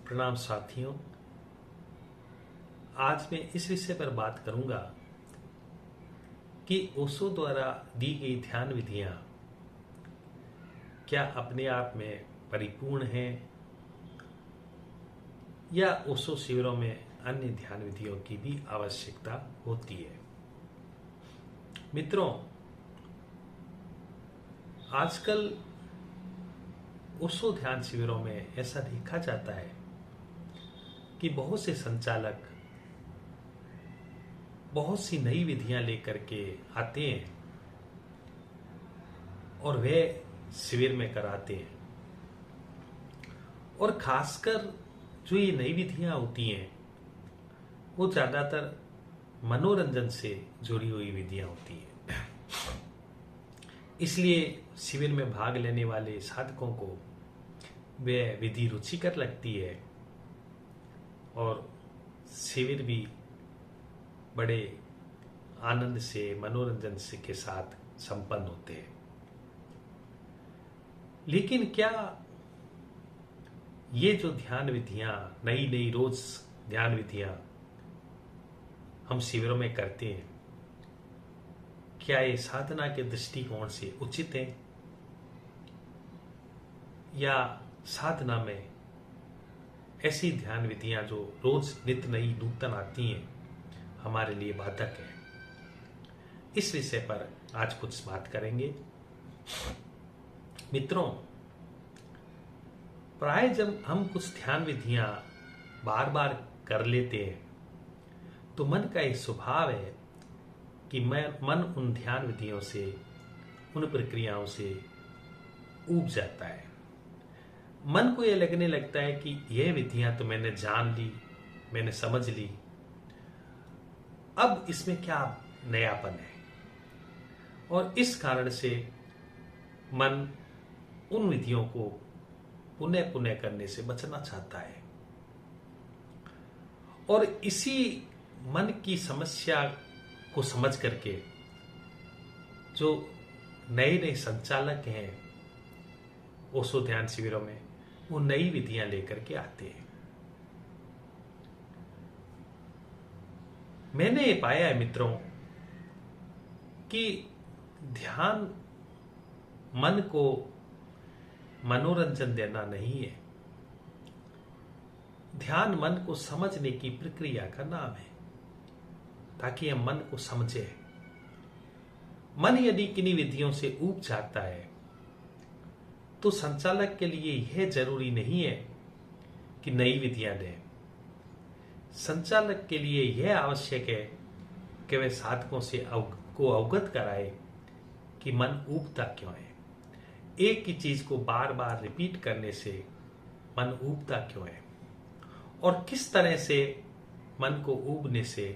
प्रणाम साथियों। आज मैं इस विषय पर बात करूंगा कि ओशो द्वारा दी गई ध्यान विधियां क्या अपने आप में परिपूर्ण हैं या ओशो शिविरों में अन्य ध्यान विधियों की भी आवश्यकता होती है। मित्रों, आजकल ओशो ध्यान शिविरों में ऐसा देखा जाता है कि बहुत से संचालक बहुत सी नई विधियां लेकर के आते हैं और वे शिविर में कराते हैं। और खासकर जो ये नई विधियां होती हैं वो ज़्यादातर मनोरंजन से जुड़ी हुई विधियां होती हैं। इसलिए शिविर में भाग लेने वाले साधकों को वे विधि रुचिकर लगती है और शिविर भी बड़े आनंद से मनोरंजन से के साथ संपन्न होते हैं। लेकिन क्या ये जो ध्यान विधियां नई नई रोज ध्यान विधियां हम शिविरों में करते हैं, क्या ये साधना के दृष्टिकोण से उचित है या साधना में ऐसी ध्यान विधियां जो रोज नित्य नई नूतन आती हैं हमारे लिए बाधक है। इस विषय पर आज कुछ बात करेंगे। मित्रों, प्राय जब हम कुछ ध्यान विधियां बार बार कर लेते हैं तो मन का एक स्वभाव है कि मन उन ध्यान विधियों से, उन प्रक्रियाओं से ऊब जाता है। मन को यह लगने लगता है कि यह विधियां तो मैंने जान ली, मैंने समझ ली, अब इसमें क्या नयापन है। और इस कारण से मन उन विधियों को पुनः पुनः करने से बचना चाहता है। और इसी मन की समस्या को समझ करके जो नए नए संचालक हैं ओशो ध्यान शिविरों में, वो नई विधियां लेकर के आते हैं। मैंने ये पाया है मित्रों कि ध्यान मन को मनोरंजन देना नहीं है। ध्यान मन को समझने की प्रक्रिया का नाम है, ताकि हम मन को समझे। मन यदि किन्हीं विधियों से ऊब जाता है तो संचालक के लिए यह जरूरी नहीं है कि नई विधियां दें। संचालक के लिए यह आवश्यक है कि वह साधकों से को अवगत कराए कि मन ऊबता क्यों है। एक ही चीज को बार बार रिपीट करने से मन ऊबता क्यों है और किस तरह से मन को ऊबने से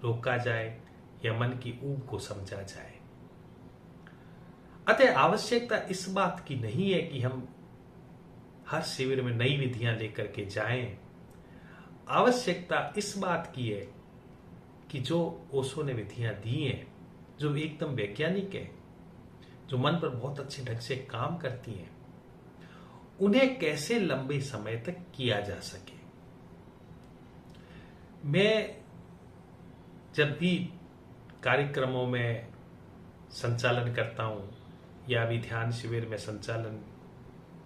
रोका जाए या मन की ऊब को समझा जाए। अतः आवश्यकता इस बात की नहीं है कि हम हर शिविर में नई विधियां लेकर के जाएं। आवश्यकता इस बात की है कि जो ओशो ने विधियां दी हैं, जो एकदम वैज्ञानिक है, जो मन पर बहुत अच्छे ढंग से काम करती हैं, उन्हें कैसे लंबे समय तक किया जा सके। मैं जब भी कार्यक्रमों में संचालन करता हूं या भी ध्यान शिविर में संचालन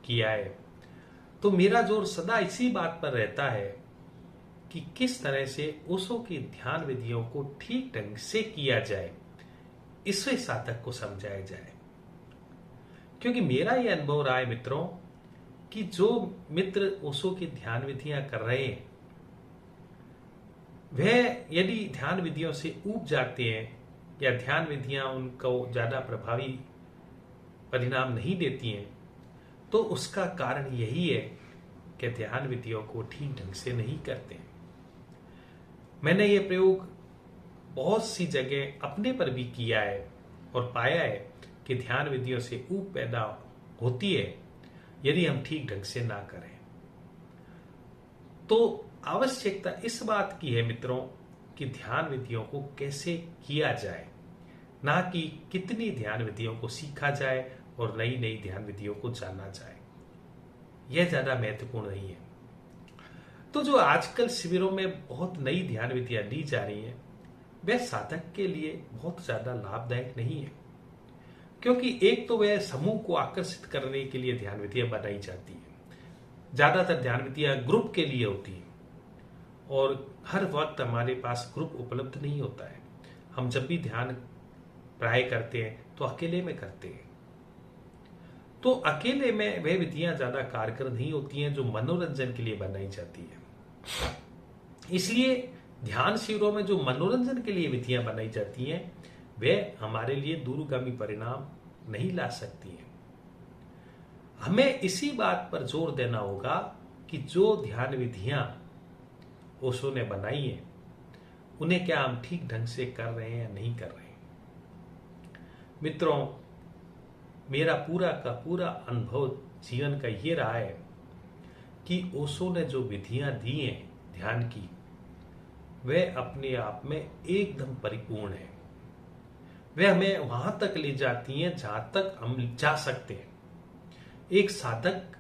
किया है तो मेरा जोर सदा इसी बात पर रहता है कि किस तरह से ओशो की ध्यान विधियों को ठीक ढंग से किया जाए, इससे साधक को समझाया जाए। क्योंकि मेरा यह अनुभव रहा है मित्रों कि जो मित्र ओशो की ध्यान विधियां कर रहे हैं वह यदि ध्यान विधियों से ऊब जाते हैं या ध्यान विधियां उनको ज्यादा प्रभावी परिणाम नहीं देती हैं तो उसका कारण यही है कि ध्यान विधियों को ठीक ढंग से नहीं करते हैं। मैंने ये प्रयोग बहुत सी जगह अपने पर भी किया है और पाया है कि ध्यान विधियों से ऊब पैदा होती है यदि हम ठीक ढंग से ना करें। तो आवश्यकता इस बात की है मित्रों कि ध्यान विधियों को कैसे किया जाए, ना कि कितनी ध्यान विधियों को सीखा जाए और नई नई ध्यान विधियों को जाना जाए। यह ज्यादा महत्वपूर्ण नहीं है। तो जो आजकल शिविरों में बहुत नई ध्यान विधियां दी जा रही हैं, वह साधक के लिए बहुत ज्यादा लाभदायक नहीं है, क्योंकि एक तो वह समूह को आकर्षित करने के लिए ध्यान विधियां बनाई जाती है। ज्यादातर ध्यान विधियां ग्रुप के लिए होती है और हर वक्त हमारे पास ग्रुप उपलब्ध नहीं होता है। हम जब भी ध्यान प्राय करते हैं तो अकेले में करते हैं, तो अकेले में वह विधियां ज्यादा कारगर नहीं होती हैं जो मनोरंजन के लिए बनाई जाती है। इसलिए ध्यान शिविरों में जो मनोरंजन के लिए विधियां बनाई जाती हैं वे हमारे लिए दूरगामी परिणाम नहीं ला सकती हैं। हमें इसी बात पर जोर देना होगा कि जो ध्यान विधियां ओशो ने बनाई हैं उन्हें क्या हम ठीक ढंग से कर रहे हैं या नहीं कर रहे हैं। मित्रों, मेरा पूरा का पूरा अनुभव जीवन का ये रहा है कि ओशो ने जो विधियां दी हैं ध्यान की, वह अपने आप में एकदम परिपूर्ण है। वे हमें वहां तक ले जाती हैं जहां तक हम जा सकते हैं। एक साधक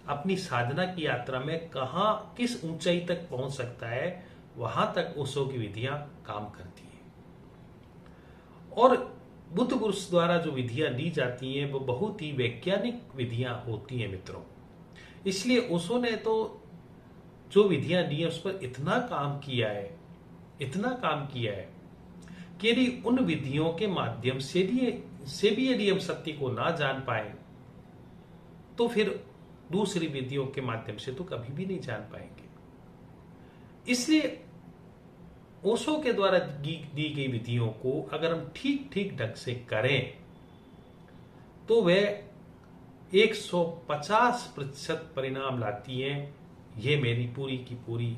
अपनी साधना की यात्रा में कहां किस ऊंचाई तक पहुंच सकता है, वहां तक ओशो की विधियां काम करती हैं। और बुद्ध पुरुष द्वारा जो विधियां दी जाती हैं वो बहुत ही वैज्ञानिक विधियां होती हैं मित्रों। इसलिए ओशो ने तो जो विधियां दी हैं उस पर इतना काम किया है कि यदि उन विधियों के माध्यम से भी यदि हम सत्य को ना जान पाए तो फिर दूसरी विधियों के माध्यम से तो कभी भी नहीं जान पाएंगे। इसलिए ओशो के द्वारा दी गई विधियों को अगर हम ठीक ढंग से करें तो वह 150% परिणाम लाती हैं। यह मेरी पूरी की पूरी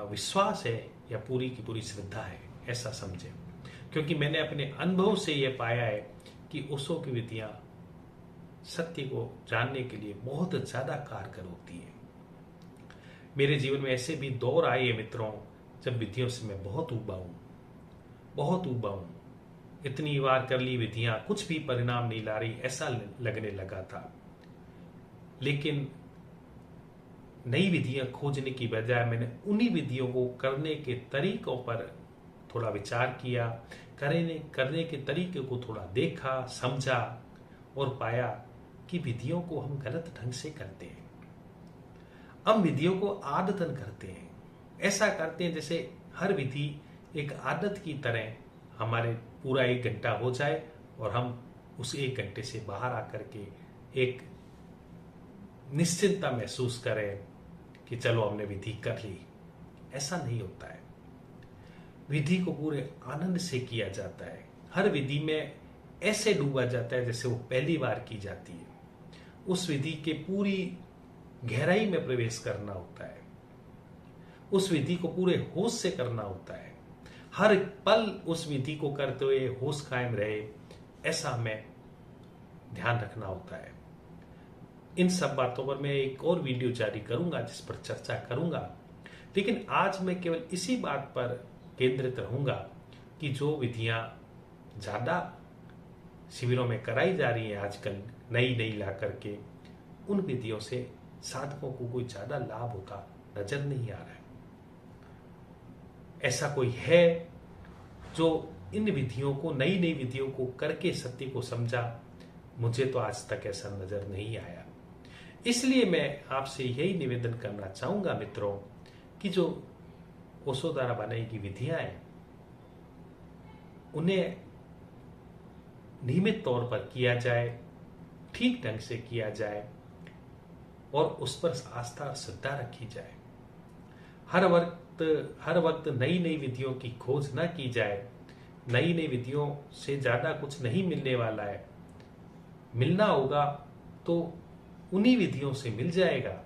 विश्वास है या पूरी की पूरी श्रद्धा है, ऐसा समझें। क्योंकि मैंने अपने अनुभव से यह पाया है कि ओशो की विधियां सत्य को जानने के लिए बहुत ज्यादा कारगर होती है। मेरे जीवन में ऐसे भी दौर आए हैं मित्रों जब विधियों से मैं बहुत ऊबा हूं। इतनी बार कर ली विधियां, कुछ भी परिणाम नहीं ला रही, ऐसा लगने लगा था। लेकिन नई विधियां खोजने की बजाय मैंने उन्हीं विधियों को करने के तरीकों पर थोड़ा विचार किया, करने के तरीके को थोड़ा देखा, समझा और पाया कि विधियों को हम गलत ढंग से करते हैं। हम विधियों को आदतन करते हैं, ऐसा करते हैं जैसे हर विधि एक आदत की तरह हमारे पूरा 1 घंटा हो जाए और हम उस 1 घंटे से बाहर आकर के एक निश्चिंतता महसूस करें कि चलो हमने विधि कर ली। ऐसा नहीं होता है। विधि को पूरे आनंद से किया जाता है। हर विधि में ऐसे डूबा जाता है जैसे वो पहली बार की जाती है। उस विधि के पूरी गहराई में प्रवेश करना होता है। उस विधि को पूरे होश से करना होता है। हर पल उस विधि को करते हुए होश कायम रहे, ऐसा हमें ध्यान रखना होता है। इन सब बातों पर मैं एक और वीडियो जारी करूंगा जिस पर चर्चा करूंगा, लेकिन आज मैं केवल इसी बात पर केंद्रित रहूंगा कि जो विधियां ज्यादा शिविरों में कराई जा रही हैं आजकल नई ला करके, उन विधियों से साधकों को कोई ज्यादा लाभ होता नजर नहीं आ रहा है। ऐसा कोई है जो इन विधियों को नई विधियों को करके सत्य को समझा? मुझे तो आज तक ऐसा नजर नहीं आया। इसलिए मैं आपसे यही निवेदन करना चाहूंगा मित्रों कि जो ओशो द्वारा बनाई गई विधियां हैं उन्हें नियमित तौर पर किया जाए, ठीक ढंग से किया जाए और उस पर आस्था श्रद्धा रखी जाए। हर वक्त नई विधियों की खोज न की जाए। नई विधियों से ज्यादा कुछ नहीं मिलने वाला है। मिलना होगा तो उन्हीं विधियों से मिल जाएगा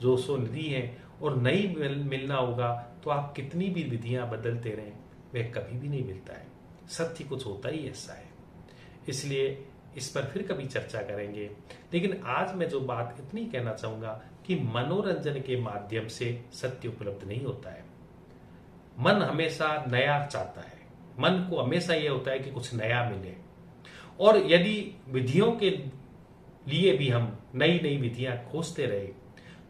जो ओशो ने दी है, और नई मिलना होगा तो आप कितनी भी विधियां बदलते रहें वह कभी भी नहीं मिलता है। सत्य कुछ होता ही ऐसा है। इसलिए इस पर फिर कभी चर्चा करेंगे, लेकिन आज मैं जो बात इतनी कहना चाहूंगा कि मनोरंजन के माध्यम से सत्य उपलब्ध नहीं होता है। मन हमेशा नया चाहता है। मन को हमेशा यह होता है कि कुछ नया मिले, और यदि विधियों के लिए भी हम नई विधियां खोजते रहे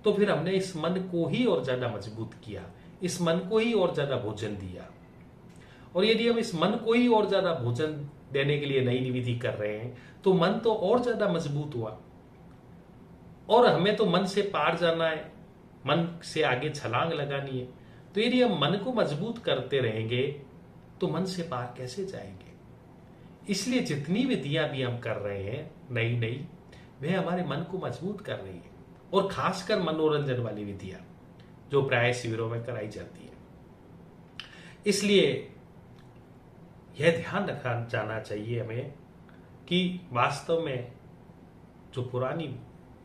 तो फिर हमने इस मन को ही और ज्यादा मजबूत किया, इस मन को ही और ज्यादा भोजन दिया। और यदि हम इस मन को ही और ज्यादा भोजन देने के लिए नई विधि कर रहे हैं तो मन तो और ज्यादा मजबूत हुआ। और हमें तो मन से पार जाना है, मन से आगे छलांग लगानी है। तो यदि हम मन को मजबूत करते रहेंगे तो मन से पार कैसे जाएंगे? इसलिए जितनी विधियां भी हम कर रहे हैं नई नई, वह हमारे मन को मजबूत कर रही है। और खासकर मनोरंजन वाली विधियां जो प्राय शिविरों में कराई जाती है। इसलिए यह ध्यान रखा जाना चाहिए हमें कि वास्तव में जो पुरानी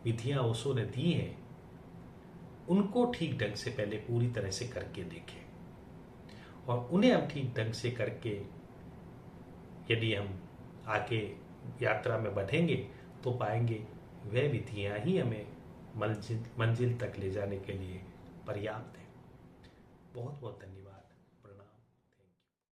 विधियां ओशो ने दी हैं उनको ठीक ढंग से पहले पूरी तरह से करके देखें, और उन्हें हम ठीक ढंग से करके यदि हम आगे यात्रा में बढ़ेंगे तो पाएंगे वह विधियां ही हमें मंजिल तक ले जाने के लिए पर्याप्त है। बहुत बहुत धन्यवाद।